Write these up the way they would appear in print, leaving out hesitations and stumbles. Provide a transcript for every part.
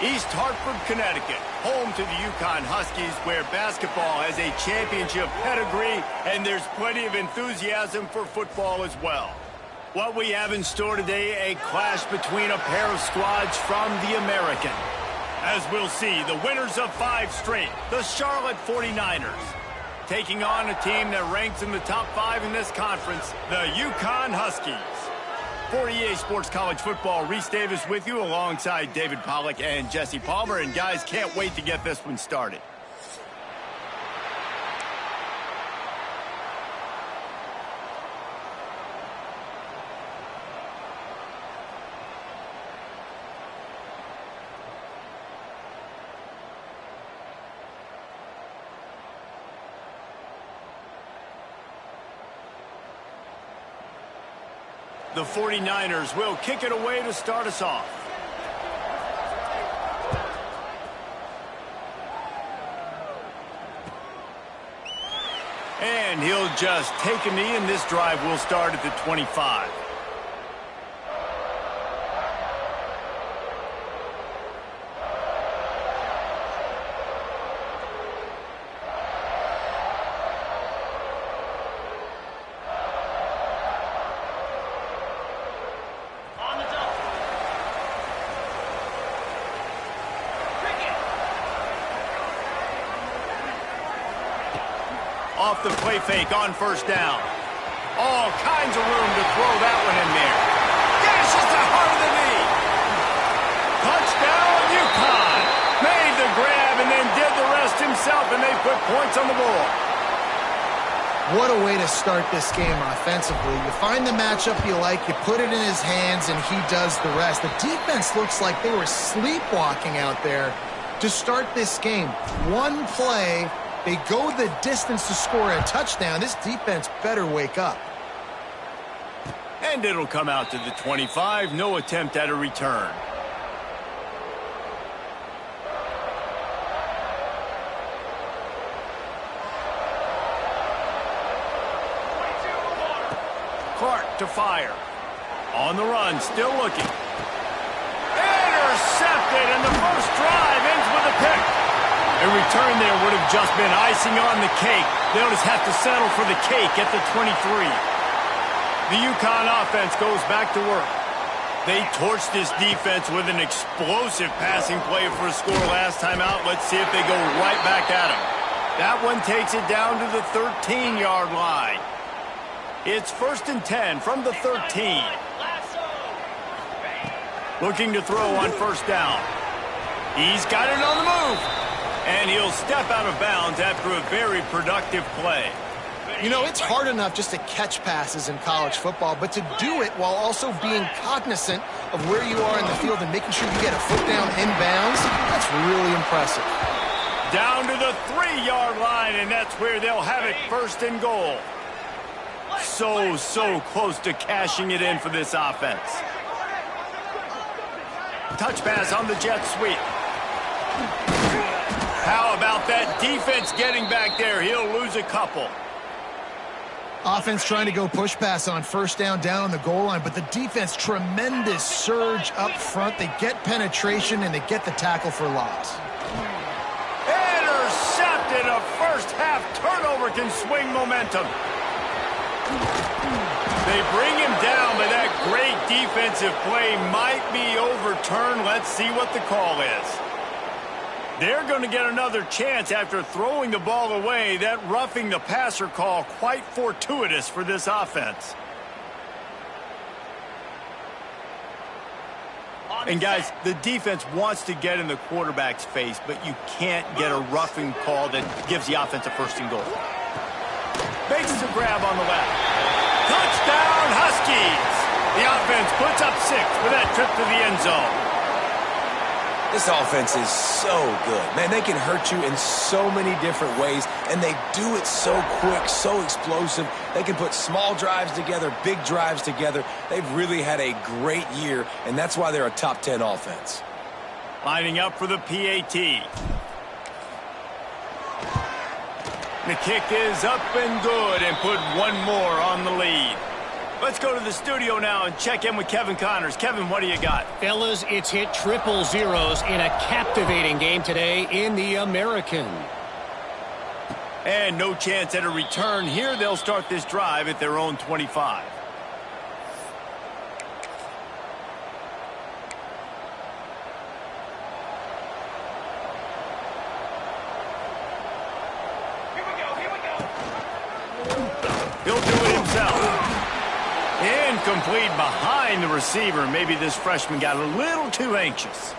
East Hartford, Connecticut, home to the Uconn Huskies, where basketball has a championship pedigree and there's plenty of enthusiasm for football as well. What we have in store today, a clash between a pair of squads from the American. As we'll see, the winners of 5 straight, the Charlotte 49ers, taking on a team that ranks in the top 5 in this conference, the Uconn Huskies. For EA Sports College Football, Reese Davis with you alongside David Pollack and Jesse Palmer. And guys, can't wait to get this one started. The 49ers will kick it away to start us off. And he'll just take a knee, and this drive will start at the 25. Off the play fake on first down. All kinds of room to throw that one in there. Dashes the heart of the knee. Touchdown, Uconn. Made the grab and then did the rest himself, and they put points on the board. What a way to start this game offensively. You find the matchup you like, you put it in his hands, and he does the rest. The defense looks like they were sleepwalking out there to start this game. One play, they go the distance to score a touchdown. This defense better wake up. And it'll come out to the 25. No attempt at a return. Clark to fire. On the run, still looking. Intercepted, and the first drive ends with a pick. A return there would have just been icing on the cake. They'll just have to settle for the cake at the 23. The Uconn offense goes back to work. They torched this defense with an explosive passing play for a score last time out. Let's see if they go right back at them. That one takes it down to the 13-yard line. It's 1st and 10 from the 13. Looking to throw on first down. He's got it on the move. And he'll step out of bounds after a very productive play. You know, it's hard enough just to catch passes in college football, but to do it while also being cognizant of where you are in the field and making sure you get a foot down inbounds, that's really impressive. Down to the 3-yard line, and that's where they'll have it, 1st and goal. So close to cashing it in for this offense. Touch pass on the jet sweep. How about that defense getting back there? He'll lose a couple. Offense trying to go push pass on first down on the goal line, but the defense, tremendous surge up front. They get penetration, and they get the tackle for loss. Intercepted. A first-half turnover can swing momentum. They bring him down, but that great defensive play might be overturned. Let's see what the call is. They're going to get another chance after throwing the ball away. That roughing the passer call, quite fortuitous for this offense. And guys, the defense wants to get in the quarterback's face, but you can't get a roughing call that gives the offense a 1st and goal. Makes the grab on the left. Touchdown, Huskies! The offense puts up 6 for that trip to the end zone. This offense is so good. Man, they can hurt you in so many different ways, and they do it so quick, so explosive. They can put small drives together, big drives together. They've really had a great year, and that's why they're a top 10 offense. Lining up for the PAT. The kick is up and good, and put one more on the lead. Let's go to the studio now and check in with Kevin Connors. Kevin, what do you got? Fellas, it's hit triple zeros in a captivating game today in the American. And no chance at a return here. They'll start this drive at their own 25. He'll do it himself. Incomplete behind the receiver. Maybe this freshman got a little too anxious.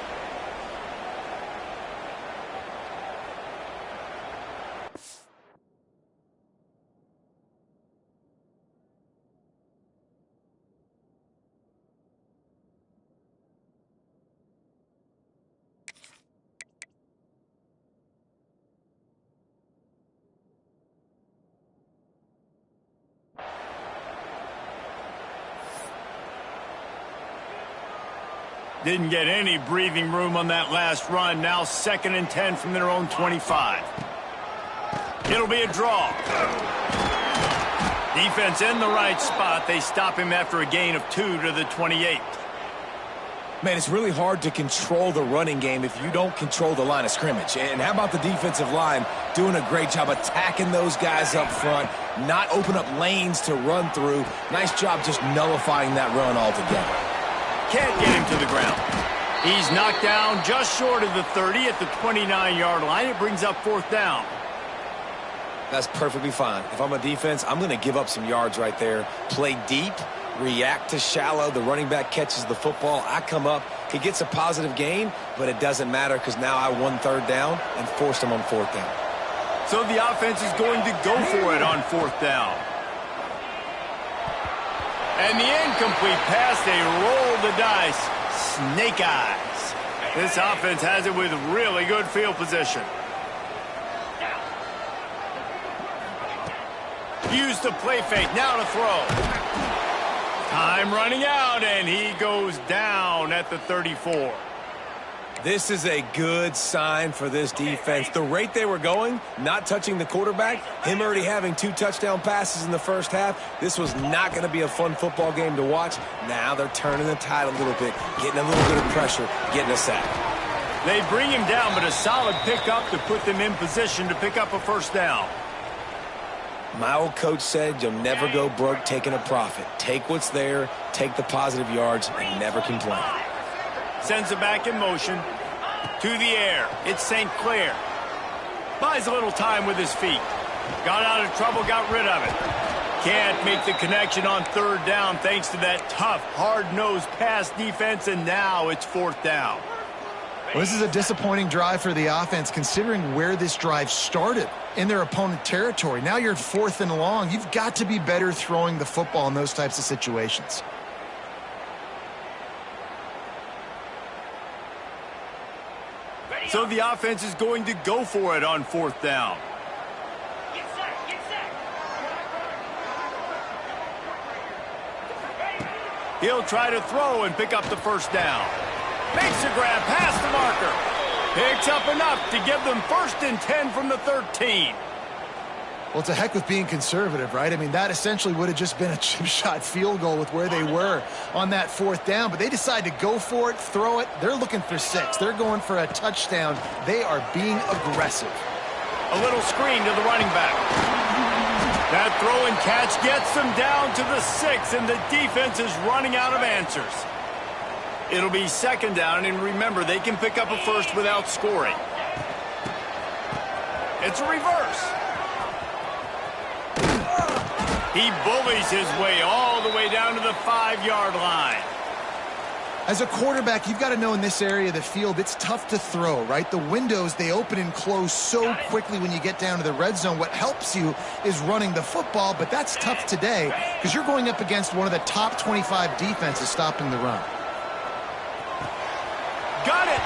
Didn't get any breathing room on that last run. Now 2nd and 10 from their own 25. It'll be a draw. Defense in the right spot. They stop him after a gain of 2 to the 28. Man, it's really hard to control the running game if you don't control the line of scrimmage. And how about the defensive line doing a great job attacking those guys up front, not open up lanes to run through. Nice job just nullifying that run altogether. Can't get him to the ground. He's knocked down just short of the 30 at the 29-yard line. It brings up 4th down. That's perfectly fine. If I'm a defense, I'm going to give up some yards right there. Play deep, react to shallow. The running back catches the football. I come up. He gets a positive gain, but it doesn't matter because now I won 3rd down and forced him on 4th down. So the offense is going to go for it on 4th down. And the incomplete pass, they roll the dice. Snake eyes. This offense has it with really good field position. Use the play fake, now to throw. Time running out, and he goes down at the 34. This is a good sign for this defense. The rate they were going, not touching the quarterback, him already having 2 touchdown passes in the first half, this was not going to be a fun football game to watch. Now they're turning the tide a little bit, getting a little bit of pressure, getting a sack. They bring him down, but a solid pickup to put them in position to pick up a 1st down. My old coach said you'll never go broke taking a profit. Take what's there, take the positive yards, and never complain. Sends it back in motion. To the air. It's St. Clair. Buys a little time with his feet. Got out of trouble, got rid of it. Can't make the connection on 3rd down thanks to that tough, hard-nosed pass defense, and now it's 4th down. Well, this is a disappointing drive for the offense considering where this drive started in their opponent territory. Now you're at 4th and long. You've got to be better throwing the football in those types of situations. So the offense is going to go for it on 4th down. He'll try to throw and pick up the 1st down. Makes a grab past the marker. Picks up enough to give them 1st and 10 from the 13. Well, it's a heck of being conservative, right? I mean, that essentially would have just been a chip shot field goal with where they were on that 4th down. But they decide to go for it, throw it. They're looking for 6. They're going for a touchdown. They are being aggressive. A little screen to the running back. That throw and catch gets them down to the 6, and the defense is running out of answers. It'll be 2nd down, and remember, they can pick up a 1st without scoring. It's a reverse. He bullies his way all the way down to the 5-yard line. As a quarterback, you've got to know in this area of the field, it's tough to throw, right? The windows, they open and close so quickly when you get down to the red zone. What helps you is running the football, but that's tough today because you're going up against one of the top 25 defenses stopping the run. Got it.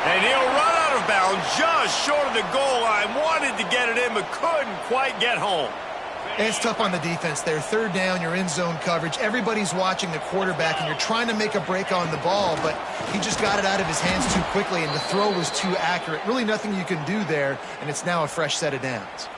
And he'll run out of bounds just short of the goal line. Wanted to get it in, but couldn't quite get home. It's tough on the defense there. 3rd down, you're in zone coverage. Everybody's watching the quarterback, and you're trying to make a break on the ball, but he just got it out of his hands too quickly, and the throw was too accurate. Really nothing you can do there, and it's now a fresh set of downs.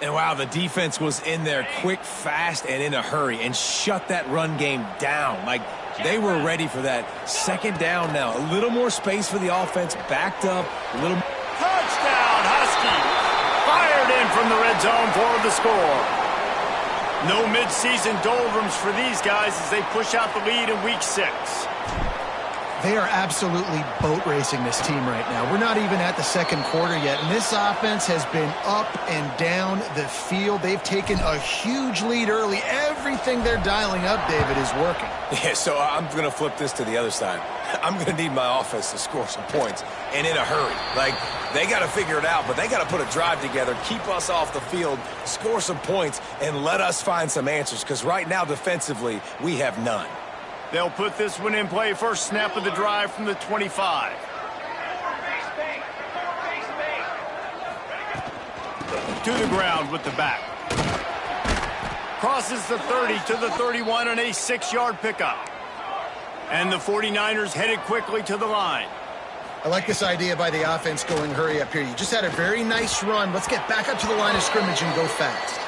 And wow, the defense was in there quick, fast, and in a hurry and shut that run game down. Like, they were ready for that. Second down now. A little more space for the offense. Backed up. A little. Touchdown, Huskies. Fired in from the red zone for the score. No midseason doldrums for these guys as they push out the lead in Week 6. They are absolutely boat racing this team right now. We're not even at the second quarter yet, and this offense has been up and down the field. They've taken a huge lead early. Everything they're dialing up, David, is working. Yeah, so I'm going to flip this to the other side. I'm going to need my offense to score some points, and in a hurry. Like, they got to figure it out, but they got to put a drive together, keep us off the field, score some points, and let us find some answers, because right now, defensively, we have none. They'll put this one in play. First snap of the drive from the 25. To the ground with the back. Crosses the 30 to the 31 on a 6-yard pickup. And the 49ers headed quickly to the line. I like this idea by the offense going hurry up here. You just had a very nice run. Let's get back up to the line of scrimmage and go fast.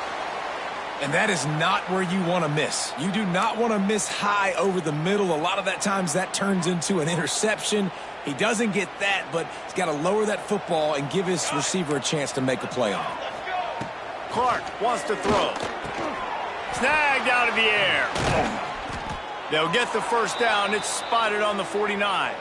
And that is not where you want to miss. You do not want to miss high over the middle. A lot of that times that turns into an interception. He doesn't get that, but he's got to lower that football and give his receiver a chance to make a play on it. Clark wants to throw. Snagged out of the air. They'll get the first down. It's spotted on the 49.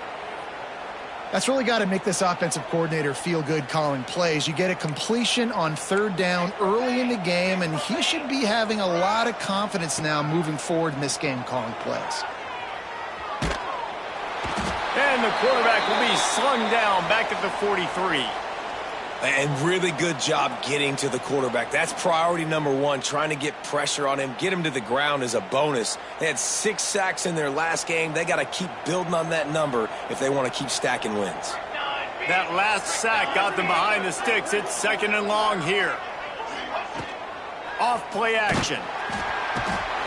That's really got to make this offensive coordinator feel good calling plays. You get a completion on third down early in the game, and he should be having a lot of confidence now moving forward in this game calling plays. And the quarterback will be slung down back at the 43. And really good job getting to the quarterback. That's priority number one, trying to get pressure on him. Get him to the ground is a bonus. They had 6 sacks in their last game. They got to keep building on that number if they want to keep stacking wins. That last sack got them behind the sticks. It's second and long here. Off play action.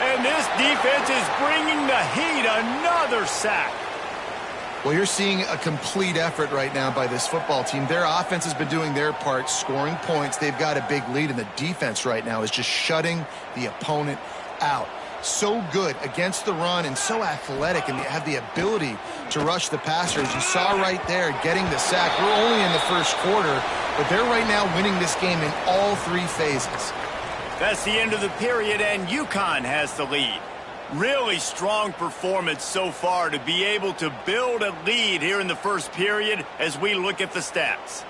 And this defense is bringing the heat. Another sack. Well, you're seeing a complete effort right now by this football team. Their offense has been doing their part, scoring points. They've got a big lead, and the defense right now is just shutting the opponent out. So good against the run and so athletic, and they have the ability to rush the passer. As you saw right there, getting the sack. We're only in the first quarter, but they're right now winning this game in all 3 phases. That's the end of the period, and Uconn has the lead. Really strong performance so far to be able to build a lead here in the first period as we look at the stats.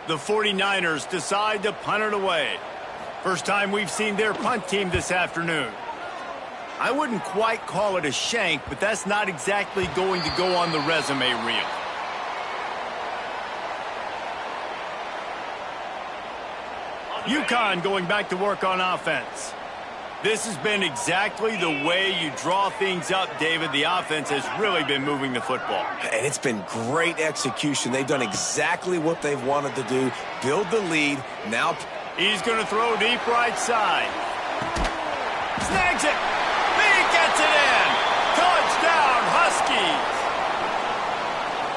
The 49ers decide to punt it away. First time we've seen their punt team this afternoon. I wouldn't quite call it a shank, but that's not exactly going to go on the resume reel. Uconn going back to work on offense. This has been exactly the way you draw things up, David. The offense has really been moving the football. And it's been great execution. They've done exactly what they've wanted to do. Build the lead. Now he's going to throw deep right side. Snags it. He gets it in. Touchdown, Huskies.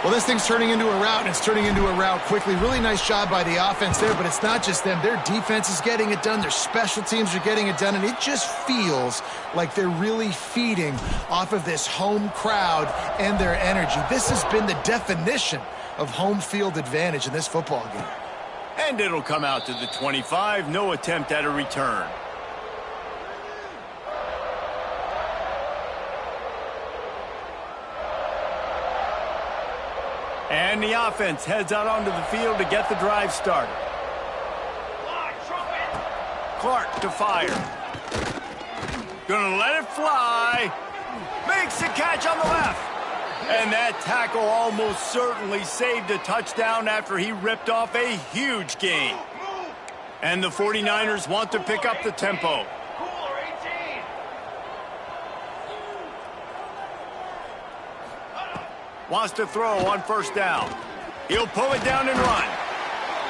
Well, this thing's turning into a route, and it's turning into a route quickly. Really nice job by the offense there, but it's not just them. Their defense is getting it done. Their special teams are getting it done, and it just feels like they're really feeding off of this home crowd and their energy. This has been the definition of home field advantage in this football game. And it'll come out to the 25. No attempt at a return. And the offense heads out onto the field to get the drive started. Clark to fire. Gonna let it fly. Makes the catch on the left. And that tackle almost certainly saved a touchdown after he ripped off a huge gain. And the 49ers want to pick up the tempo. Wants to throw on first down. He'll pull it down and run.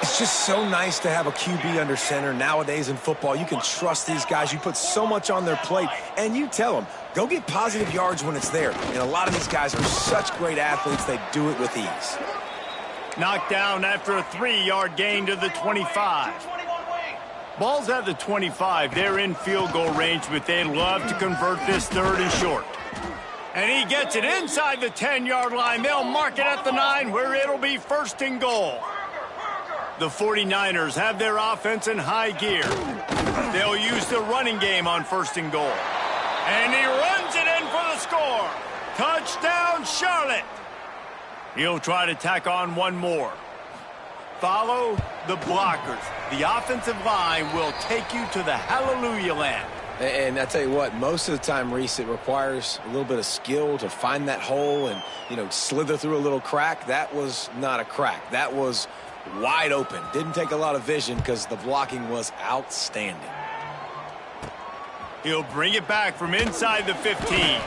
It's just so nice to have a QB under center nowadays in football. You can trust these guys. You put so much on their plate, and you tell them, go get positive yards when it's there. And a lot of these guys are such great athletes, they do it with ease. Knocked down after a 3-yard gain to the 25. Ball's at the 25. They're in field goal range, but they'd love to convert this 3rd and short. And he gets it inside the 10-yard line. They'll mark it at the 9, where it'll be 1st and goal. The 49ers have their offense in high gear. They'll use the running game on 1st and goal. And he runs it in for the score. Touchdown, Charlotte. He'll try to tack on one more. Follow the blockers. The offensive line will take you to the hallelujah land. And I tell you what, most of the time, Reese, it requires a little bit of skill to find that hole and, slither through a little crack. That was not a crack. That was wide open. Didn't take a lot of vision because the blocking was outstanding. He'll bring it back from inside the 15.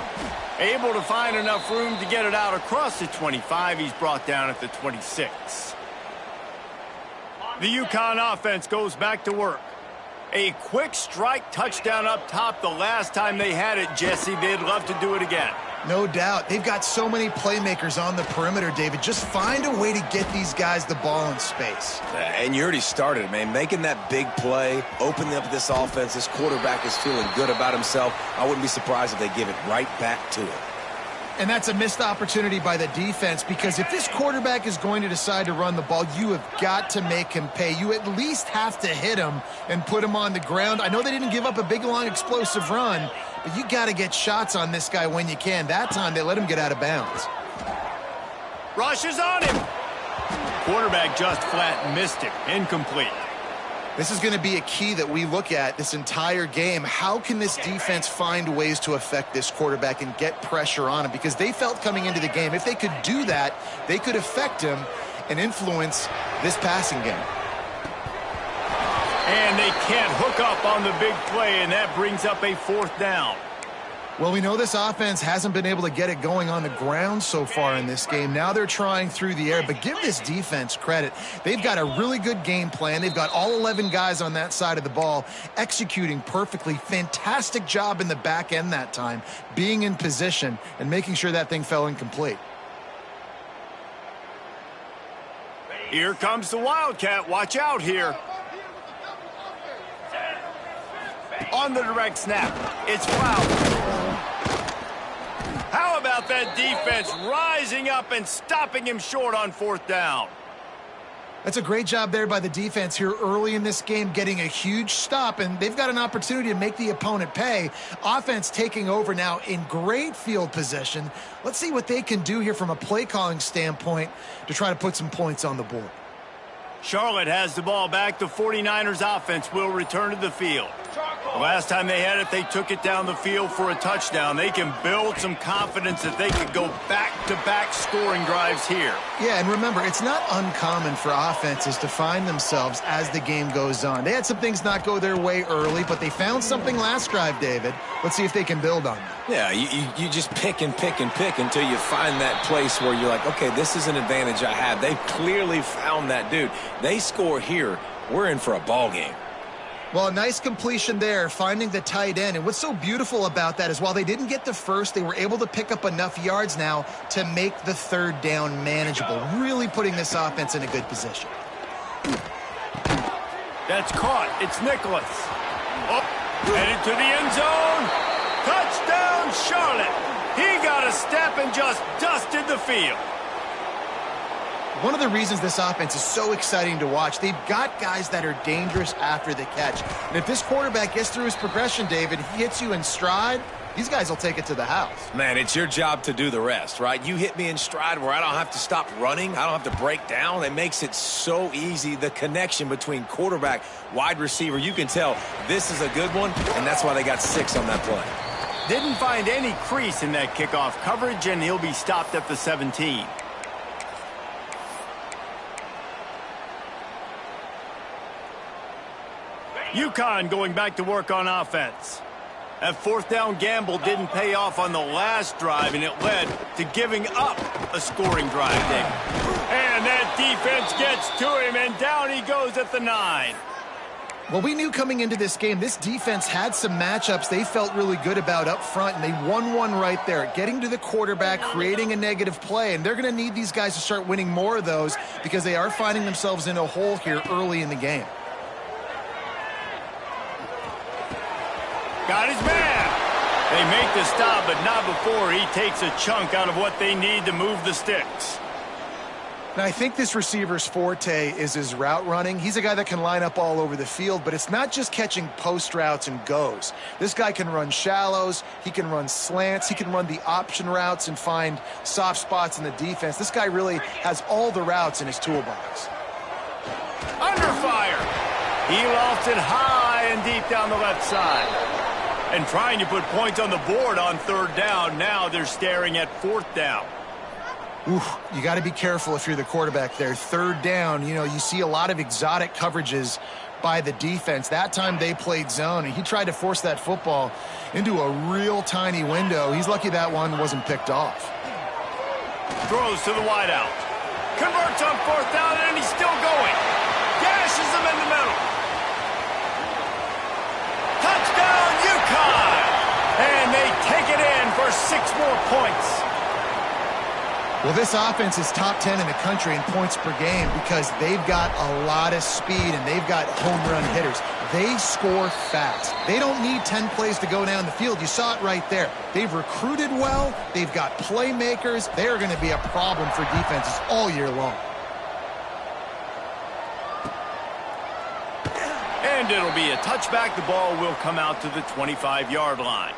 Able to find enough room to get it out across the 25. He's brought down at the 26. The Uconn offense goes back to work. A quick strike touchdown up top the last time they had it, Jesse. They'd love to do it again. No doubt. They've got so many playmakers on the perimeter, David. Just find a way to get these guys the ball in space. And you already started, man. Making that big play, opening up this offense. This quarterback is feeling good about himself. I wouldn't be surprised if they give it right back to him. And that's a missed opportunity by the defense, because if this quarterback is going to decide to run the ball, you have got to make him pay. You at least have to hit him and put him on the ground. I know they didn't give up a big, long, explosive run, but you got to get shots on this guy when you can. That time, they let him get out of bounds. Rush is on him. Quarterback just flat missed it. Incomplete. This is going to be a key that we look at this entire game. How can this defense find ways to affect this quarterback and get pressure on him? Because they felt coming into the game, if they could do that, they could affect him and influence this passing game. And they can't hook up on the big play, and that brings up a 4th down. Well, we know this offense hasn't been able to get it going on the ground so far in this game. Now they're trying through the air, but give this defense credit. They've got a really good game plan. They've got all 11 guys on that side of the ball executing perfectly. Fantastic job in the back end that time, being in position and making sure that thing fell incomplete. Here comes the Wildcat. Watch out here. On the direct snap, it's fouled. How about that defense rising up and stopping him short on 4th down? That's a great job there by the defense here early in this game, getting a huge stop, and they've got an opportunity to make the opponent pay. Offense taking over now in great field position. Let's see what they can do here from a play calling standpoint to try to put some points on the board. Charlotte has the ball back. The 49ers offense will return to the field. The last time they had it, they took it down the field for a touchdown. They can build some confidence that they could go back-to-back scoring drives here. Yeah, and remember, it's not uncommon for offenses to find themselves as the game goes on. They had some things not go their way early, but they found something last drive, David. Let's see if they can build on that. Yeah, you just pick and pick and pick until you find that place where you're like, okay, this is an advantage I have. They've clearly found that dude. They score here, we're in for a ball game. Well, a nice completion there, finding the tight end. And what's so beautiful about that is while they didn't get the first, they were able to pick up enough yards now to make the 3rd down manageable, really putting this offense in a good position. That's caught. It's Nicholas. Oh, headed to the end zone. Touchdown, Charlotte. He got a step and just dusted the field. One of the reasons this offense is so exciting to watch, they've got guys that are dangerous after the catch. And if this quarterback gets through his progression, David, he hits you in stride, these guys will take it to the house. Man, it's your job to do the rest, right? You hit me in stride where I don't have to stop running. I don't have to break down. It makes it so easy. The connection between quarterback, wide receiver, you can tell this is a good one, and that's why they got 6 on that play. Didn't find any crease in that kickoff coverage, and he'll be stopped at the 17. Uconn going back to work on offense. That 4th down gamble didn't pay off on the last drive, and it led to giving up a scoring drive there. And that defense gets to him, and down he goes at the 9. Well, we knew coming into this game, this defense had some matchups they felt really good about up front, and they won one right there, getting to the quarterback, creating a negative play, and they're going to need these guys to start winning more of those because they are finding themselves in a hole here early in the game. Got his man. They make the stop, but not before he takes a chunk out of what they need to move the sticks. Now, I think this receiver's forte is his route running. He's a guy that can line up all over the field, but it's not just catching post routes and goes. This guy can run shallows, he can run slants, he can run the option routes and find soft spots in the defense. This guy really has all the routes in his toolbox. Under fire. He lofts it high and deep down the left side. And trying to put points on the board on third down. Now they're staring at fourth down. Oof, you got to be careful if you're the quarterback there. Third down, you see a lot of exotic coverages by the defense. That time they played zone, and he tried to force that football into a real tiny window. He's lucky that one wasn't picked off. Throws to the wideout. Converts on fourth down, and he's still going. Gashes him in the middle. Touchdown, Uconn! And they take it in for 6 more points. Well, this offense is top 10 in the country in points per game because they've got a lot of speed and they've got home run hitters. They score fast. They don't need 10 plays to go down the field. You saw it right there. They've recruited well. They've got playmakers. They are going to be a problem for defenses all year long. And it'll be a touchback. The ball will come out to the 25-yard line.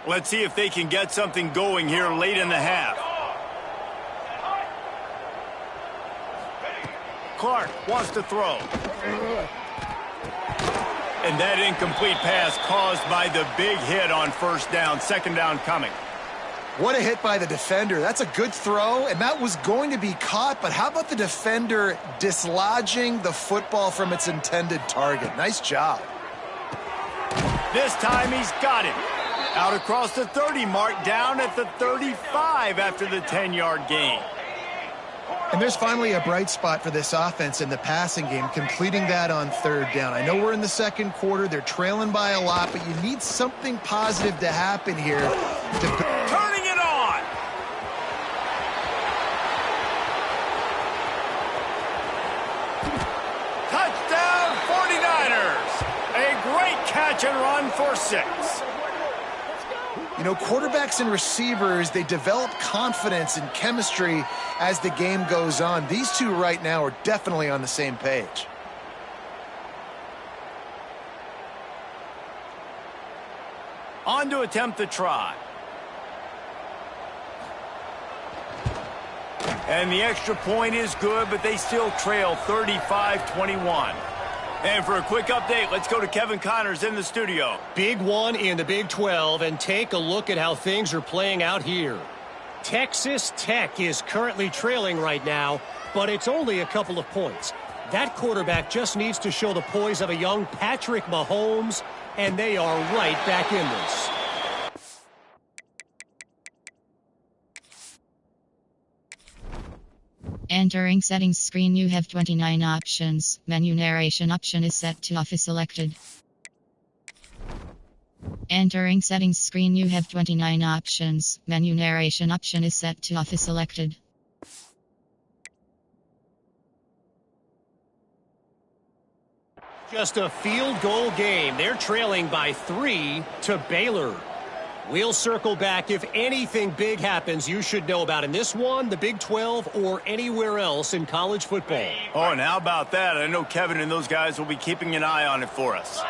Let's see if they can get something going here late in the half. Clark wants to throw. And that incomplete pass caused by the big hit on first down. Second down coming. What a hit by the defender. That's a good throw, and that was going to be caught, but how about the defender dislodging the football from its intended target? Nice job. This time he's got it. Out across the 30 mark, down at the 35 after the 10-yard gain. And there's finally a bright spot for this offense in the passing game, completing that on third down. I know we're in the second quarter. They're trailing by a lot, but you need something positive to happen here. Turning it on! Touchdown 49ers! A great catch and run for 6. Quarterbacks and receivers, they develop confidence and chemistry as the game goes on. These two right now are definitely on the same page. On to attempt the try. And the extra point is good, but they still trail 35-21. And for a quick update, let's go to Kevin Connors in the studio. Big one in the Big 12, and take a look at how things are playing out here. Texas Tech is currently trailing right now, but it's only a couple of points. That quarterback just needs to show the poise of a young Patrick Mahomes, and they are right back in this. Entering settings screen, you have 29 options. Menu narration option is set to off is selected. Entering settings screen, you have 29 options. Menu narration option is set to off is selected. Just a field goal game. They're trailing by 3 to Baylor. We'll circle back if anything big happens you should know about in this one, the Big 12, or anywhere else in college football. Oh, and how about that? I know Kevin and those guys will be keeping an eye on it for us.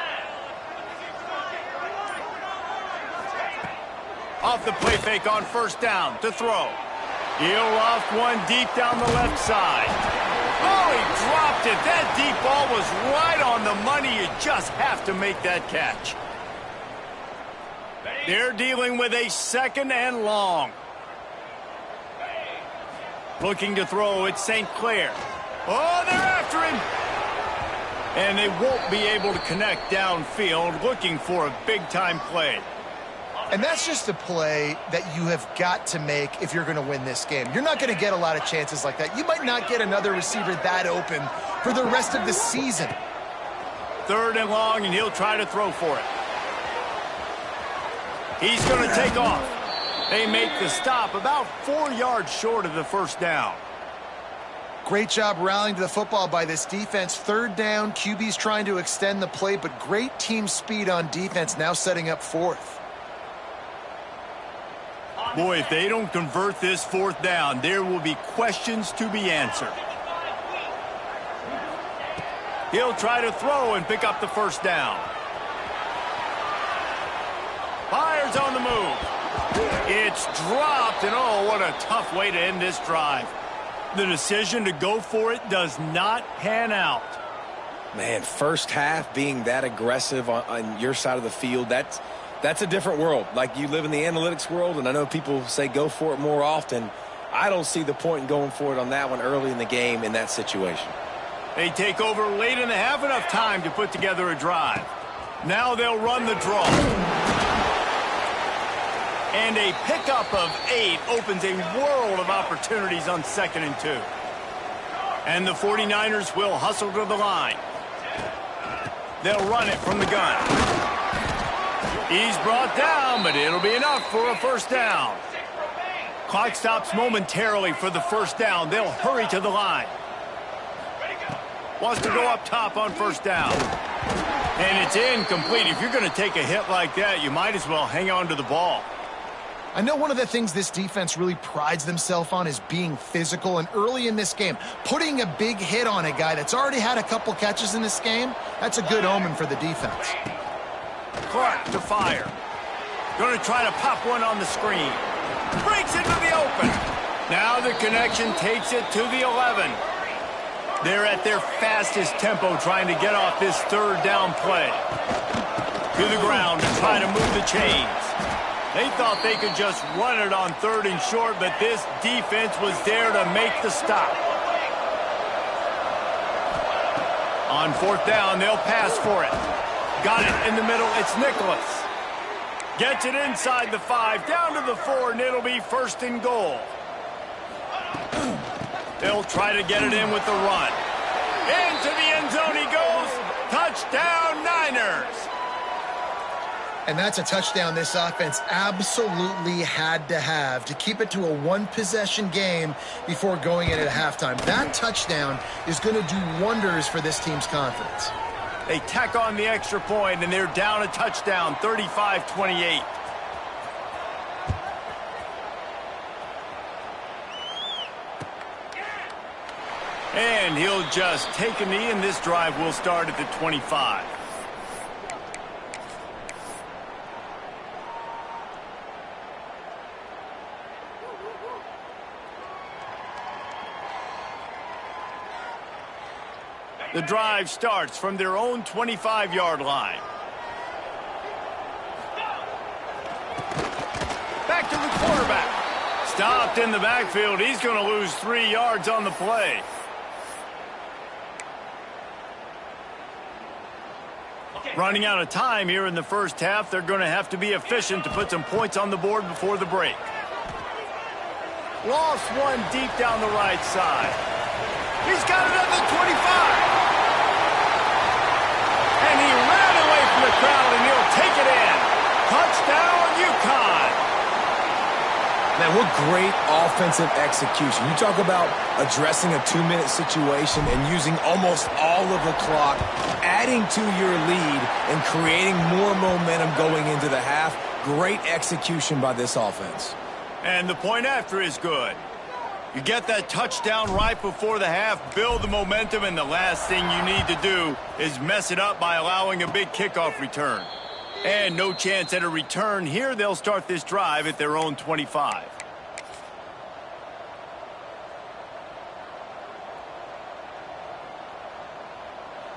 Off the play fake on first down to throw. He'll loft one deep down the left side. Oh, he dropped it. That deep ball was right on the money. You just have to make that catch. They're dealing with a second and long. Looking to throw, it's St. Clair. Oh, they're after him. And they won't be able to connect downfield, looking for a big-time play. And that's just a play that you have got to make if you're going to win this game. You're not going to get a lot of chances like that. You might not get another receiver that open for the rest of the season. 3rd and long, and he'll try to throw for it. He's going to take off. They make the stop about 4 yards short of the first down. Great job rallying to the football by this defense. 3rd down, QB's trying to extend the play, but great team speed on defense, now setting up 4th. Boy, if they don't convert this 4th down, there will be questions to be answered. He'll try to throw and pick up the first down. Fires on the move. It's dropped, and oh, what a tough way to end this drive. The decision to go for it does not pan out. Man, first half being that aggressive on your side of the field, that's a different world. Like, you live in the analytics world, and I know people say go for it more often. I don't see the point in going for it on that one early in the game in that situation. They take over late in the half, enough time to put together a drive. Now they'll run the draw. And a pickup of 8 opens a world of opportunities on 2nd and 2. And the 49ers will hustle to the line. They'll run it from the gun. He's brought down, but it'll be enough for a first down. Clock stops momentarily for the first down. They'll hurry to the line. Wants to go up top on first down. And it's incomplete. If you're going to take a hit like that, you might as well hang on to the ball. I know one of the things this defense really prides themselves on is being physical, and early in this game, putting a big hit on a guy that's already had a couple catches in this game, that's a good omen for the defense. Clark to fire. Going to try to pop one on the screen. Breaks into the open. Now the connection takes it to the 11. They're at their fastest tempo trying to get off this 3rd down play. To the ground to try to move the chains. They thought they could just run it on 3rd and short, but this defense was there to make the stop. On 4th down, they'll pass for it. Got it in the middle. It's Nicholas. Gets it inside the 5, down to the 4, and it'll be 1st and goal. They'll try to get it in with the run. Into the end zone he goes. Touchdown, Niners. And that's a touchdown this offense absolutely had to have to keep it to a 1-possession game before going in at halftime. That touchdown is going to do wonders for this team's confidence. They tack on the extra point, and they're down a touchdown, 35-28. And he'll just take a knee, and this drive will start at the 25. The drive starts from their own 25-yard line. Back to the quarterback. Stopped in the backfield. He's going to lose 3 yards on the play. Running out of time here in the first half. They're going to have to be efficient to put some points on the board before the break. Lost one deep down the right side. He's got it at the 25. And he ran away from the crowd, and he'll take it in. Touchdown, Uconn. Man, what great offensive execution. You talk about addressing a 2-minute situation and using almost all of the clock, adding to your lead and creating more momentum going into the half. Great execution by this offense. And the point after is good. You get that touchdown right before the half, build the momentum, and the last thing you need to do is mess it up by allowing a big kickoff return. And no chance at a return here. They'll start this drive at their own 25.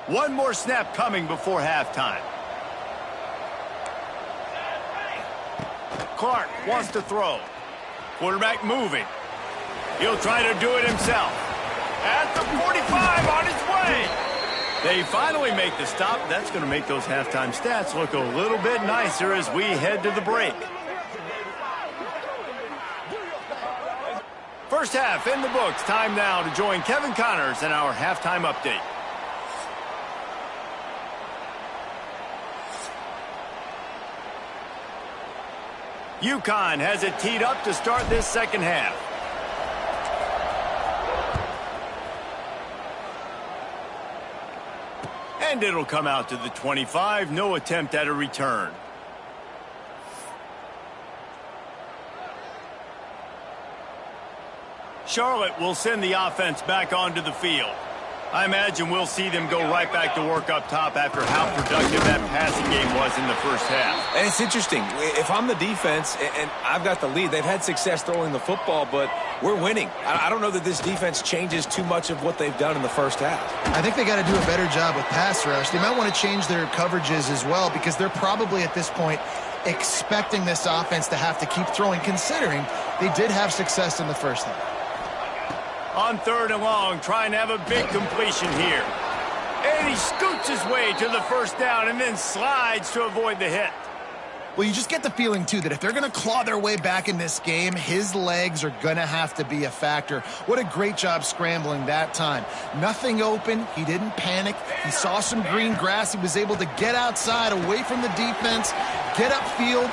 One more snap coming before halftime. Clark wants to throw. Quarterback moving. He'll try to do it himself. At the 45, on his way. They finally make the stop. That's going to make those halftime stats look a little bit nicer as we head to the break. First half in the books. Time now to join Kevin Connors in our halftime update. Uconn has it teed up to start this second half. And it'll come out to the 25. No attempt at a return. Charlotte will send the offense back onto the field. I imagine we'll see them go right back to work up top after how productive that passing game was in the first half. And it's interesting. If I'm the defense and I've got the lead, they've had success throwing the football, but we're winning. I don't know that this defense changes too much of what they've done in the first half. I think they got to do a better job with pass rush. They might want to change their coverages as well because they're probably at this point expecting this offense to have to keep throwing, considering they did have success in the first half. On 3rd and long, trying to have a big completion here. And he scoots his way to the first down and then slides to avoid the hit. Well, you just get the feeling, too, that if they're going to claw their way back in this game, his legs are going to have to be a factor. What a great job scrambling that time. Nothing open. He didn't panic. He saw some green grass. He was able to get outside, away from the defense, get upfield.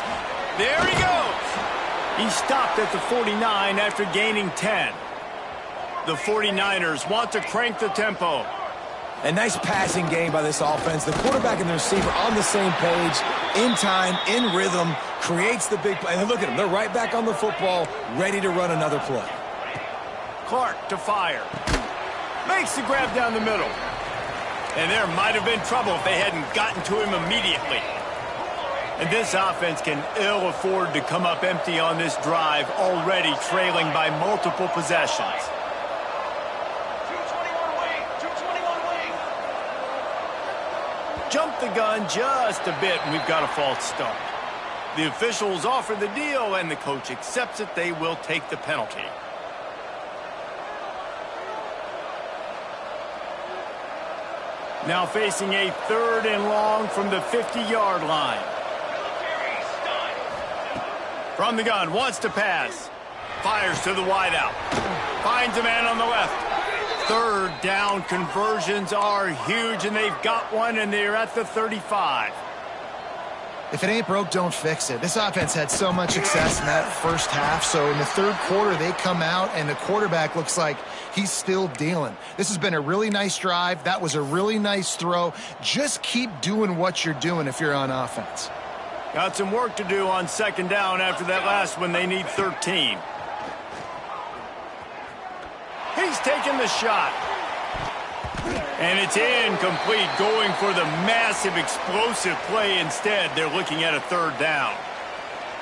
There he goes. He stopped at the 49 after gaining 10. The 49ers want to crank the tempo. A nice passing game by this offense. The quarterback and the receiver on the same page, in time, in rhythm, creates the big play. And look at them. They're right back on the football, ready to run another play. Clark to fire. Makes the grab down the middle. And there might have been trouble if they hadn't gotten to him immediately. And this offense can ill afford to come up empty on this drive, already trailing by multiple possessions. Jump the gun just a bit, and we've got a false start. The officials offer the deal, and the coach accepts it. They will take the penalty. Now facing a 3rd and long from the 50-yard line. From the gun, wants to pass. Fires to the wideout. Finds a man on the left. 3rd down conversions are huge, and they've got one, and they're at the 35. If it ain't broke, don't fix it. This offense had so much success in that first half, so in the 3rd quarter, they come out, and the quarterback looks like he's still dealing. This has been a really nice drive. That was a really nice throw. Just keep doing what you're doing if you're on offense. Got some work to do on 2nd down after that last one. They need 13. He's taking the shot. And it's incomplete, going for the massive explosive play instead. They're looking at a 3rd down.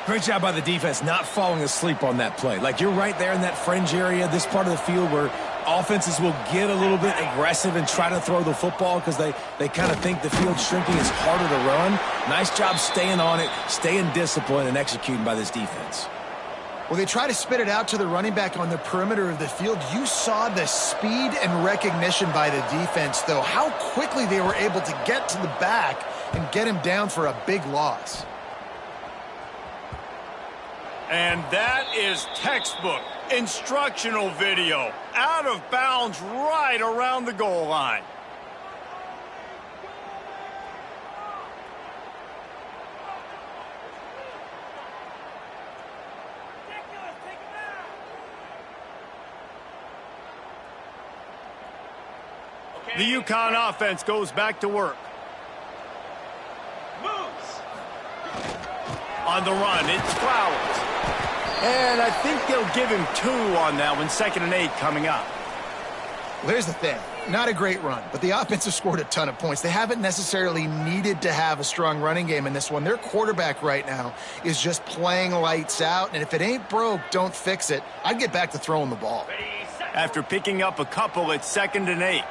Great job by the defense not falling asleep on that play. Like, you're right there in that fringe area, this part of the field where offenses will get a little bit aggressive and try to throw the football because they kind of think the field's shrinking is harder to run. Nice job staying on it, staying disciplined, and executing by this defense. Well, they try to spit it out to the running back on the perimeter of the field. You saw the speed and recognition by the defense, though. How quickly they were able to get to the back and get him down for a big loss. And that is textbook instructional video. Out of bounds right around the goal line. The Uconn offense goes back to work. Moves. On the run, it's Flowers. And I think they'll give him 2 on that one. 2nd and 8 coming up. Well, here's the thing. Not a great run, but the offense has scored a ton of points. They haven't necessarily needed to have a strong running game in this one. Their quarterback right now is just playing lights out, and if it ain't broke, don't fix it. I'd get back to throwing the ball. After picking up a couple, it's 2nd and 8.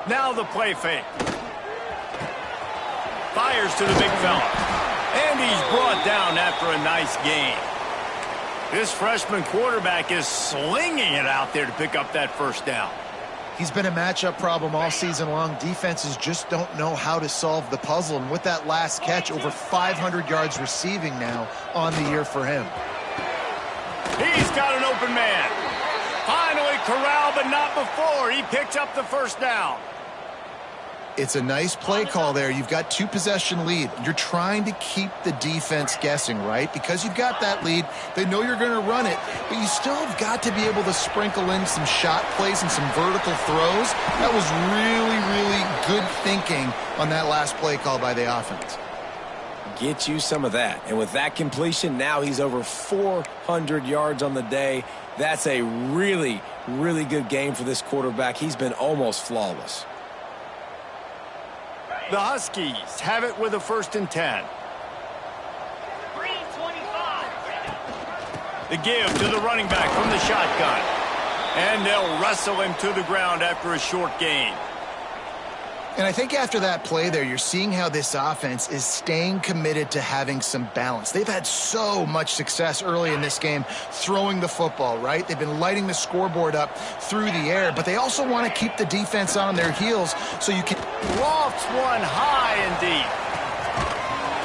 Now the play fake. Fires to the big fella. And he's brought down after a nice gain. This freshman quarterback is slinging it out there to pick up that 1st down. He's been a matchup problem all season long. Defenses just don't know how to solve the puzzle. And with that last catch, over 500 yards receiving now on the year for him. He's got an open man. Finally corralled, but not before. He picks up the first down. It's a nice play call there. You've got 2-possession lead. You're trying to keep the defense guessing, right? Because you've got that lead, they know you're going to run it, but you still have got to be able to sprinkle in some shot plays and some vertical throws. That was really, really good thinking on that last play call by the offense. Get you some of that. And with that completion, now he's over 400 yards on the day. That's a really, really good game for this quarterback. He's been almost flawless. The Huskies have it with a 1st and 10. The give to the running back from the shotgun. And they'll wrestle him to the ground after a short gain. And I think after that play there, you're seeing how this offense is staying committed to having some balance. They've had so much success early in this game throwing the football, right? They've been lighting the scoreboard up through the air, but they also want to keep the defense on their heels so you can... Lofts one high and deep.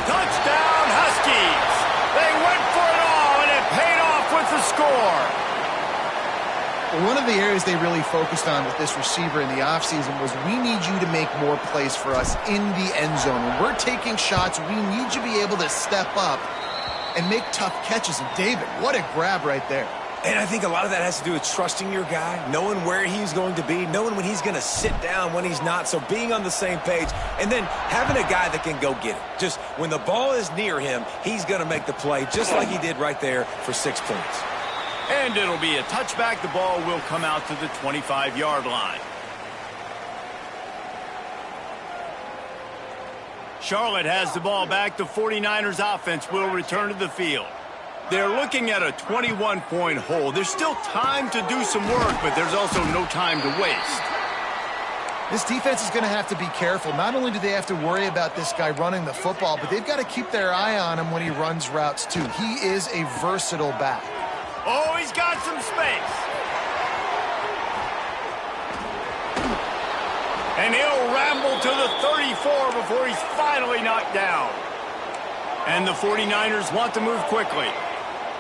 Touchdown, Huskies! They went for it all, and it paid off with the score. One of the areas they really focused on with this receiver in the offseason was we need you to make more plays for us in the end zone. When we're taking shots, we need you to be able to step up and make tough catches. And David, what a grab right there. And I think a lot of that has to do with trusting your guy, knowing where he's going to be, knowing when he's going to sit down, when he's not. So being on the same page, and then having a guy that can go get it. Just when the ball is near him, he's going to make the play, just like he did right there for 6 points. And it'll be a touchback. The ball will come out to the 25-yard line. Charlotte has the ball back. The 49ers offense will return to the field. They're looking at a 21-point hole. There's still time to do some work, but there's also no time to waste. This defense is going to have to be careful. Not only do they have to worry about this guy running the football, but they've got to keep their eye on him when he runs routes too. He is a versatile back. Oh, he's got some space. And he'll ramble to the 34 before he's finally knocked down. And the 49ers want to move quickly.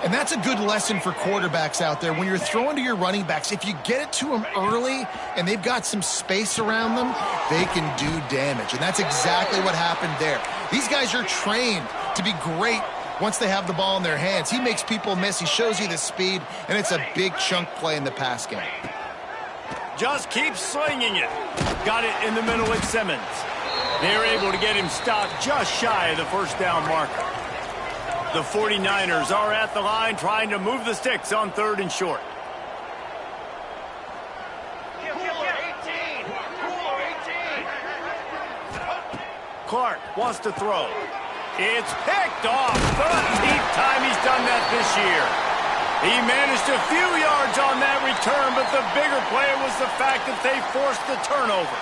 And that's a good lesson for quarterbacks out there. When you're throwing to your running backs, if you get it to them early and they've got some space around them, they can do damage. And that's exactly what happened there. These guys are trained to be great once they have the ball in their hands. He makes people miss. He shows you the speed, and it's a big chunk play in the pass game. Just keep slinging it. Got it in the middle with Simmons. They're able to get him stopped just shy of the first down marker. The 49ers are at the line trying to move the sticks on 3rd and short. Clark wants to throw. It's picked off. 13th time he's done that this year. He managed a few yards on that return, but the bigger play was the fact that they forced the turnover.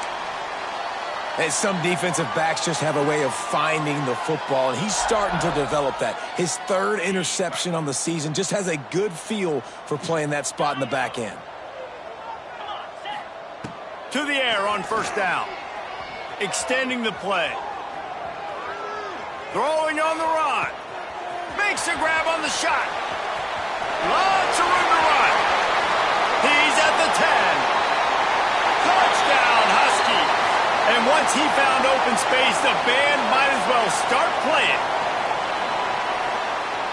And some defensive backs just have a way of finding the football, and he's starting to develop that. His 3rd interception on the season, just has a good feel for playing that spot in the back end. To the air on 1st down. Extending the play. Throwing on the run. Makes a grab on the shot. Lots of room to run. He's at the 10. Touchdown, Huskies. And once he found open space, the band might as well start playing.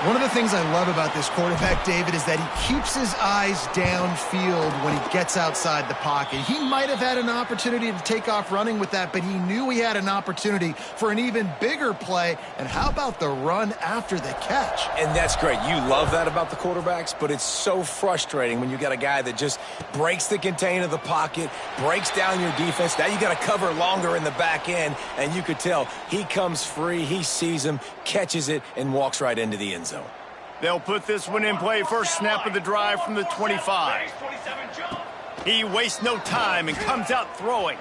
One of the things I love about this quarterback, David, is that he keeps his eyes downfield when he gets outside the pocket. He might have had an opportunity to take off running with that, but he knew he had an opportunity for an even bigger play. And how about the run after the catch? And that's great. You love that about the quarterbacks, but it's so frustrating when you got a guy that just breaks the contain of the pocket, breaks down your defense. Now you got to cover longer in the back end, and you could tell he comes free, he sees him, catches it, and walks right into the end zone. They'll put this one in play. First snap of the drive from the 25. He wastes no time and comes out throwing.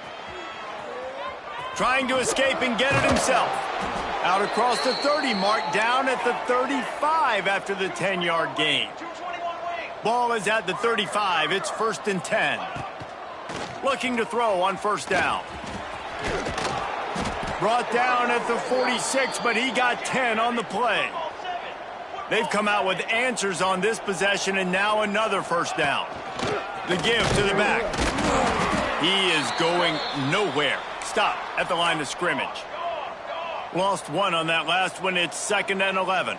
Trying to escape and get it himself. Out across the 30 mark, down at the 35 after the 10-yard gain. Ball is at the 35. It's 1st and 10. Looking to throw on 1st down. Brought down at the 46, but he got 10 on the play. They've come out with answers on this possession, and now another first down. The give to the back. He is going nowhere. Stop at the line of scrimmage. Lost one on that last one. It's 2nd and 11.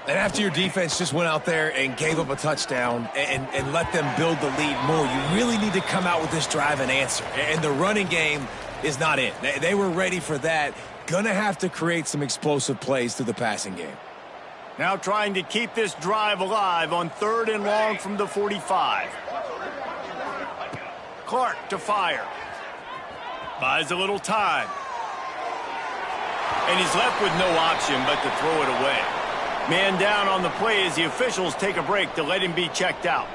And after your defense just went out there and gave up a touchdown and let them build the lead more, you really need to come out with this drive and answer. And the running game is not it. They were ready for that. Gonna have to create some explosive plays through the passing game. Now trying to keep this drive alive on 3rd and long from the 45. Clark to fire. Buys a little time. And he's left with no option but to throw it away. Man down on the play as the officials take a break to let him be checked out.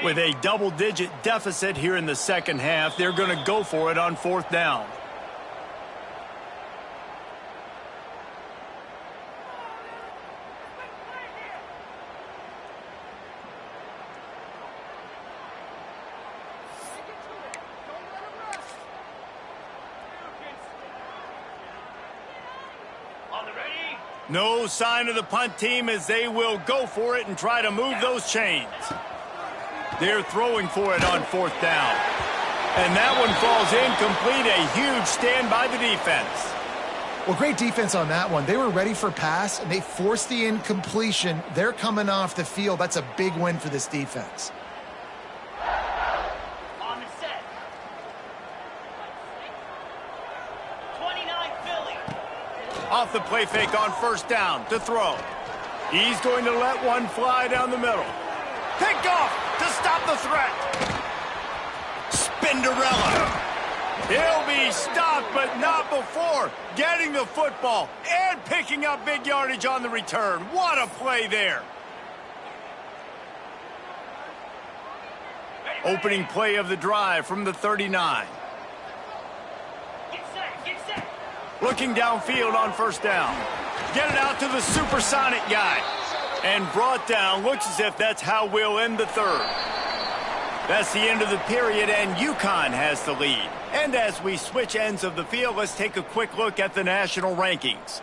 With a double-digit deficit here in the second half, they're going to go for it on 4th down. No sign of the punt team as they will go for it and try to move those chains. They're throwing for it on 4th down. And that one falls incomplete. A huge stand by the defense. Well, great defense on that one. They were ready for pass, and they forced the incompletion. They're coming off the field. That's a big win for this defense. On the set. 29 Philly. Off the play fake on 1st down to throw. He's going to let one fly down the middle. Picked off to stop the threat. Spinderella. He'll be stopped, but not before getting the football and picking up big yardage on the return. What a play there. Opening play of the drive from the 39. Get set, get set. Looking downfield on 1st down. Get it out to the supersonic guy. And brought down. Looks as if that's how we'll end the 3rd. That's the end of the period, and Uconn has the lead. And as we switch ends of the field, let's take a quick look at the national rankings.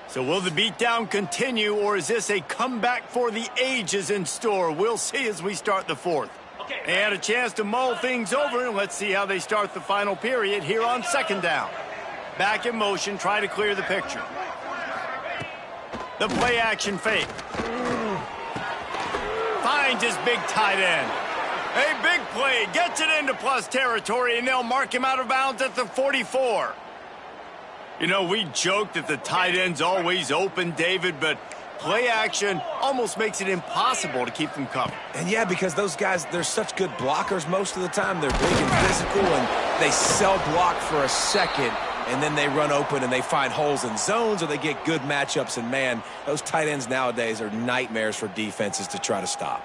So will the beatdown continue, or is this a comeback for the ages in store? We'll see as we start the 4th. They had a chance to mull things over, and let's see how they start the final period here on 2nd down. Back in motion, try to clear the picture. The play action fake. Finds his big tight end. A big play, gets it into plus territory, and they'll mark him out of bounds at the 44. You know, we joked that the tight end's always open, David, but play action almost makes it impossible to keep them covered. And yeah, because those guys, they're such good blockers most of the time. They're big and physical, and they sell block for a second, and then they run open and they find holes in zones, or they get good matchups. And, man, those tight ends nowadays are nightmares for defenses to try to stop.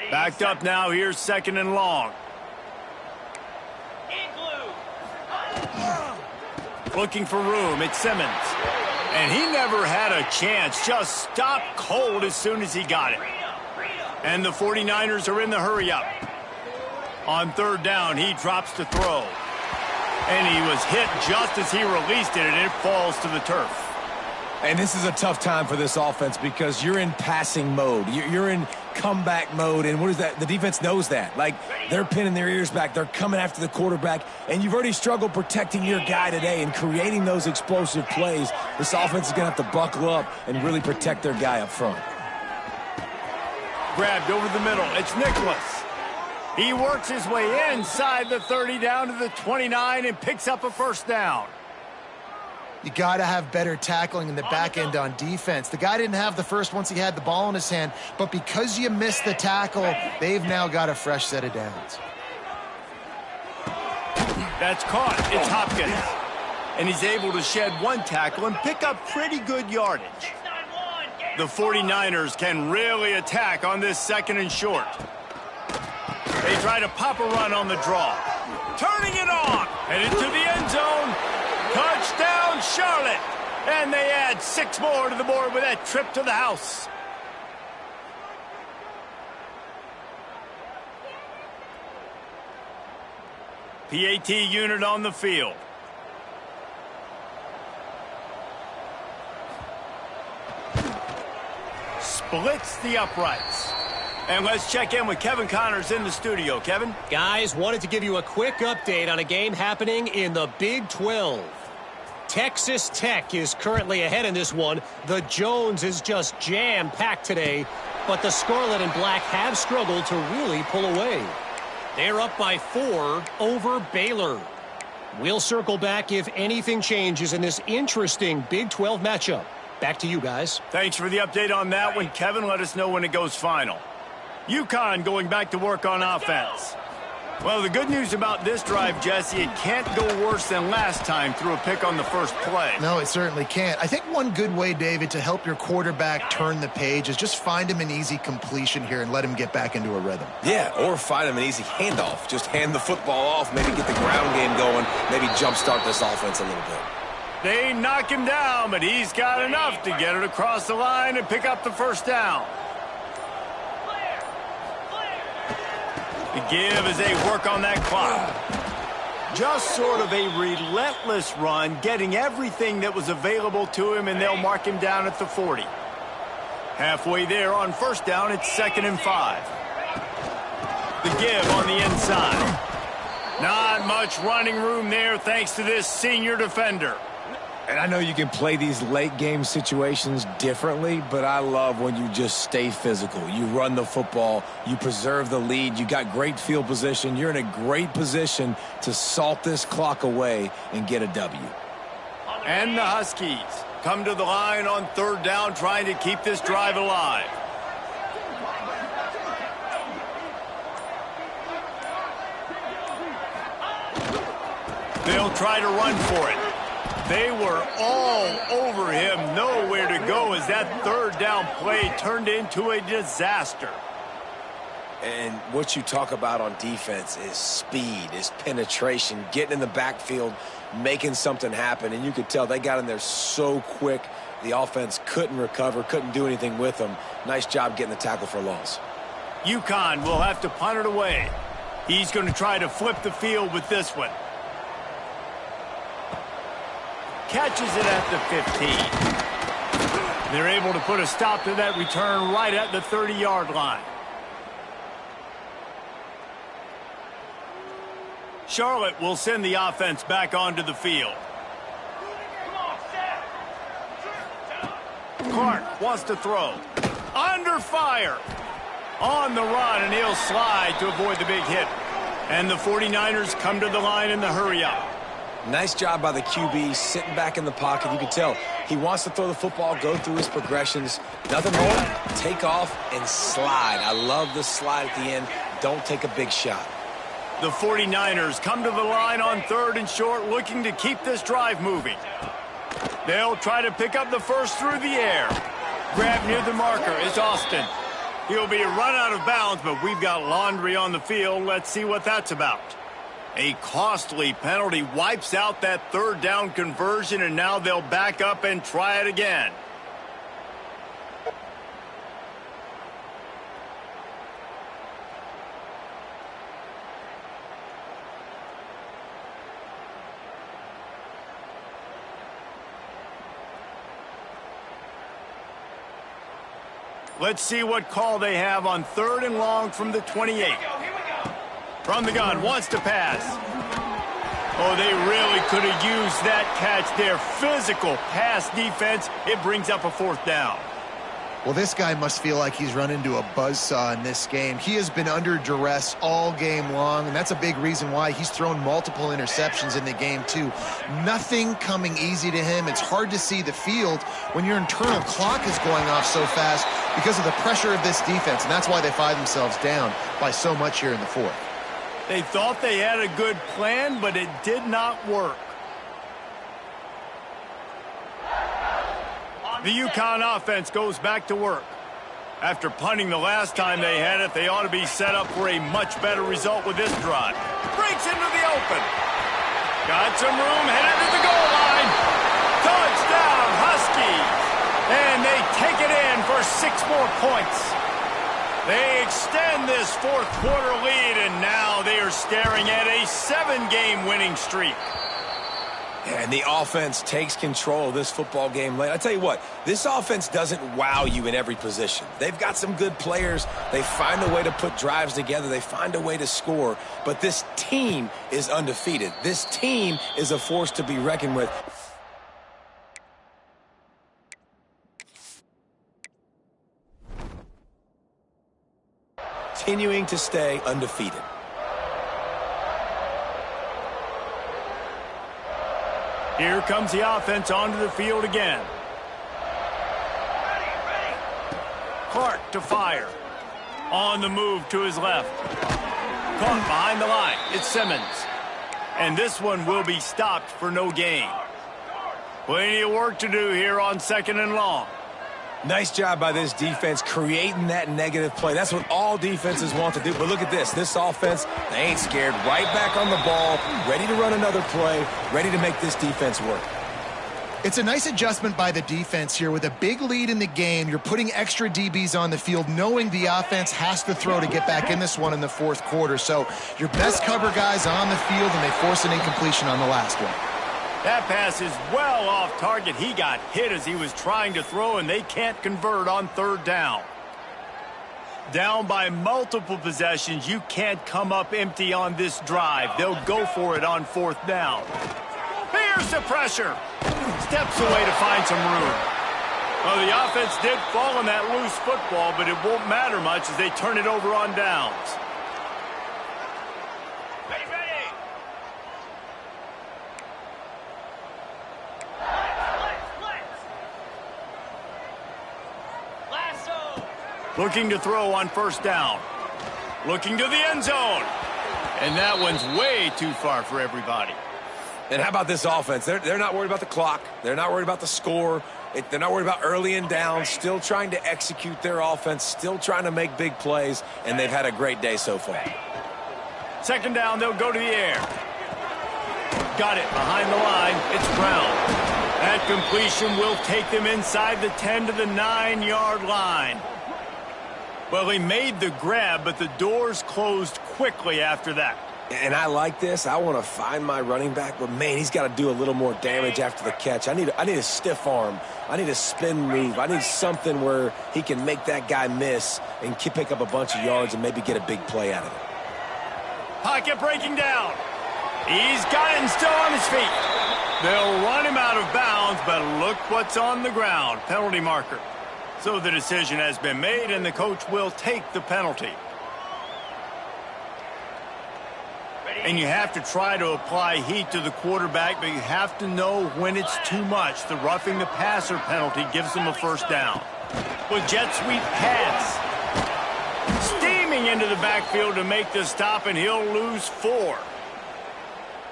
Backed up now. Here's 2nd and long. Looking for room. It's Simmons. And he never had a chance. Just stopped cold as soon as he got it. And the 49ers are in the hurry-up. On 3rd down, he drops to throw. And he was hit just as he released it, and it falls to the turf. And this is a tough time for this offense because you're in passing mode. You're in comeback mode, and what is that? The defense knows that. Like, they're pinning their ears back. They're coming after the quarterback, and you've already struggled protecting your guy today and creating those explosive plays. This offense is going to have to buckle up and really protect their guy up front. Grabbed over the middle. It's Nicholas. He works his way inside the 30 down to the 29 and picks up a 1st down. You got to have better tackling in the back end on defense. The guy didn't have the first once he had the ball in his hand, but because you missed the tackle, they've now got a fresh set of downs. That's caught. It's Hopkins. And he's able to shed one tackle and pick up pretty good yardage. The 49ers can really attack on this 2nd and short. They try to pop a run on the draw. Turning it on. Headed to the end zone. Touchdown, Charlotte. And they add 6 more to the board with that trip to the house. PAT unit on the field. Splits the uprights. And let's check in with Kevin Connors in the studio. Kevin? Guys, wanted to give you a quick update on a game happening in the Big 12. Texas Tech is currently ahead in this one. The Jones is just jam-packed today, but the Scarlet and Black have struggled to really pull away. They're up by 4 over Baylor. We'll circle back if anything changes in this interesting Big 12 matchup. Back to you guys. Thanks for the update on that one, Kevin. Let us know when it goes final. Uconn going back to work on offense. Well, the good news about this drive, Jesse, it can't go worse than last time through a pick on the first play. No, it certainly can't. I think one good way, David, to help your quarterback turn the page is just find him an easy completion here and let him get back into a rhythm. Yeah, or find him an easy handoff. Just hand the football off, maybe get the ground game going, maybe jumpstart this offense a little bit. They knock him down, but he's got enough to get it across the line and pick up the first down. The give as they work on that clock. Just sort of a relentless run, getting everything that was available to him, and they'll mark him down at the 40. Halfway there on first down, it's 2nd and 5. The give on the inside. Not much running room there thanks to this senior defender. And I know you can play these late game situations differently, but I love when you just stay physical. You run the football, you preserve the lead, you got great field position, you're in a great position to salt this clock away and get a W. And the Huskies come to the line on 3rd down, trying to keep this drive alive. They'll try to run for it. They were all over him, nowhere to go as that 3rd down play turned into a disaster. And what you talk about on defense is speed, is penetration, getting in the backfield, making something happen. And you could tell they got in there so quick, the offense couldn't recover, couldn't do anything with them. Nice job getting the tackle for loss. Uconn will have to punt it away. He's going to try to flip the field with this one. Catches it at the 15. They're able to put a stop to that return right at the 30-yard line. Charlotte will send the offense back onto the field. Clark wants to throw. Under fire. On the run, and he'll slide to avoid the big hit. And the 49ers come to the line in the hurry-up. Nice job by the QB, sitting back in the pocket. You can tell he wants to throw the football, go through his progressions. Nothing more, take off and slide. I love the slide at the end. Don't take a big shot. The 49ers come to the line on 3rd and short, looking to keep this drive moving. They'll try to pick up the first through the air. Grab near the marker is Austin. He'll be run out of bounds, but we've got laundry on the field. Let's see what that's about. A costly penalty wipes out that 3rd down conversion, and now they'll back up and try it again. Let's see what call they have on 3rd and long from the 28. From the gun, wants to pass. Oh, they really could have used that catch there. Physical pass defense. It brings up a 4th down. Well, this guy must feel like he's run into a buzzsaw in this game. He has been under duress all game long, and that's a big reason why he's thrown multiple interceptions in the game, too. Nothing coming easy to him. It's hard to see the field when your internal clock is going off so fast because of the pressure of this defense, and that's why they find themselves down by so much here in the 4th. They thought they had a good plan, but it did not work. The Uconn offense goes back to work. After punting the last time they had it, they ought to be set up for a much better result with this drive. Breaks into the open. Got some room, headed to the goal line. Touchdown, Huskies. And they take it in for 6 more points. They extend this fourth quarter lead, and now they are staring at a 7-game winning streak. And the offense takes control of this football game late. I tell you what, this offense doesn't wow you in every position. They've got some good players. They find a way to put drives together. They find a way to score. But this team is undefeated. This team is a force to be reckoned with. Continuing to stay undefeated. Here comes the offense onto the field again. Clark to fire. On the move to his left. Caught behind the line. It's Simmons. And this one will be stopped for no gain. Plenty of work to do here on 2nd and long. Nice job by this defense creating that negative play. That's what all defenses want to do. But look at this. This offense, they ain't scared. Right back on the ball, ready to run another play, ready to make this defense work. It's a nice adjustment by the defense here. With a big lead in the game, you're putting extra DBs on the field, knowing the offense has to throw to get back in this one in the fourth quarter. So your best cover guys on the field, and they force an incompletion on the last one. That pass is well off target. He got hit as he was trying to throw, and they can't convert on 3rd down. Down by multiple possessions, you can't come up empty on this drive. They'll go for it on 4th down. Here's the pressure. Steps away to find some room. Well, the offense did fall on that loose football, but it won't matter much as they turn it over on downs. Looking to throw on 1st down. Looking to the end zone. And that one's way too far for everybody. And how about this offense? They're not worried about the clock. They're not worried about the score. They're not worried about early and down. Still trying to execute their offense. Still trying to make big plays. And they've had a great day so far. 2nd down, they'll go to the air. Got it behind the line. It's Brown. That completion will take them inside the 10 to the 9-yard line. Well, he made the grab, but the doors closed quickly after that. And I like this. I want to find my running back, but, man, he's got to do a little more damage after the catch. I need a stiff arm. I need a spin move. I need something where he can make that guy miss and pick up a bunch of yards and maybe get a big play out of it. Pocket breaking down. He's got it and still on his feet. They'll run him out of bounds, but look what's on the ground. Penalty marker. So the decision has been made, and the coach will take the penalty. And you have to try to apply heat to the quarterback, but you have to know when it's too much. The roughing the passer penalty gives them a 1st down. With jet sweep pass. Steaming into the backfield to make the stop, and he'll lose 4.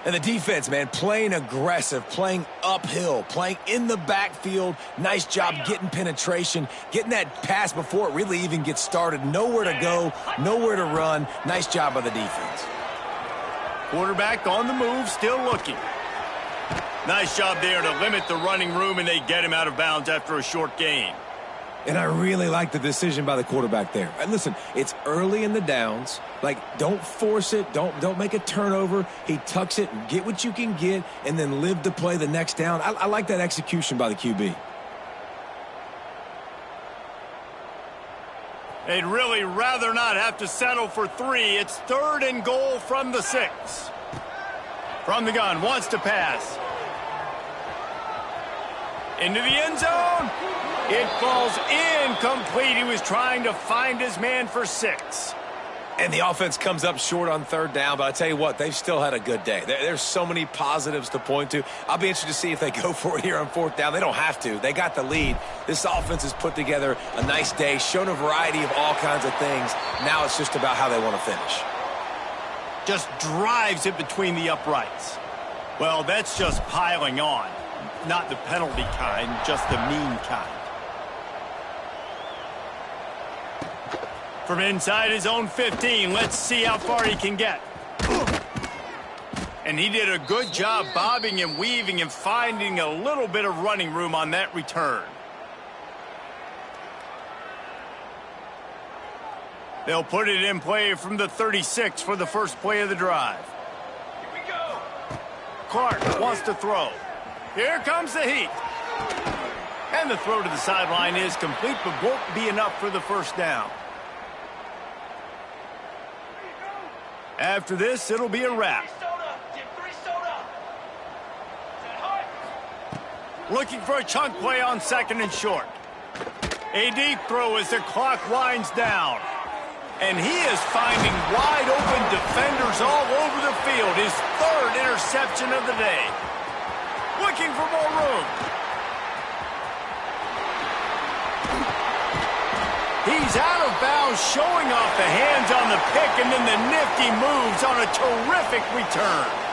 And the defense, man, playing aggressive, playing uphill, playing in the backfield. Nice job getting penetration, getting that pass before it really even gets started. Nowhere to go, nowhere to run. Nice job by the defense. Quarterback on the move, still looking. Nice job there to limit the running room, and they get him out of bounds after a short gain. And I really like the decision by the quarterback there. And listen, it's early in the downs. Like, don't force it. Don't make a turnover. He tucks it and get what you can get and then live to play the next down. I like that execution by the QB. They'd really rather not have to settle for 3. It's 3rd and goal from the 6. From the gun, wants to pass. Into the end zone. It falls incomplete. He was trying to find his man for 6. And the offense comes up short on 3rd down, but I tell you what, they've still had a good day. There's so many positives to point to. I'll be interested to see if they go for it here on 4th down. They don't have to. They got the lead. This offense has put together a nice day, shown a variety of all kinds of things. Now it's just about how they want to finish. Just drives it between the uprights. Well, that's just piling on. Not the penalty kind, just the mean kind. From inside his own 15, let's see how far he can get. And he did a good job bobbing and weaving and finding a little bit of running room on that return. They'll put it in play from the 36 for the first play of the drive. Here we go. Clark wants to throw. Here comes the heat. And the throw to the sideline is complete, but won't be enough for the first down. After this, it'll be a wrap. Three soda. Set hard. Looking for a chunk play on second and short. A deep throw as the clock winds down. And he is finding wide open defenders all over the field. His third interception of the day. Looking for more room. He's out of bounds, showing off the hands on the pick, and then the nifty moves on a terrific return.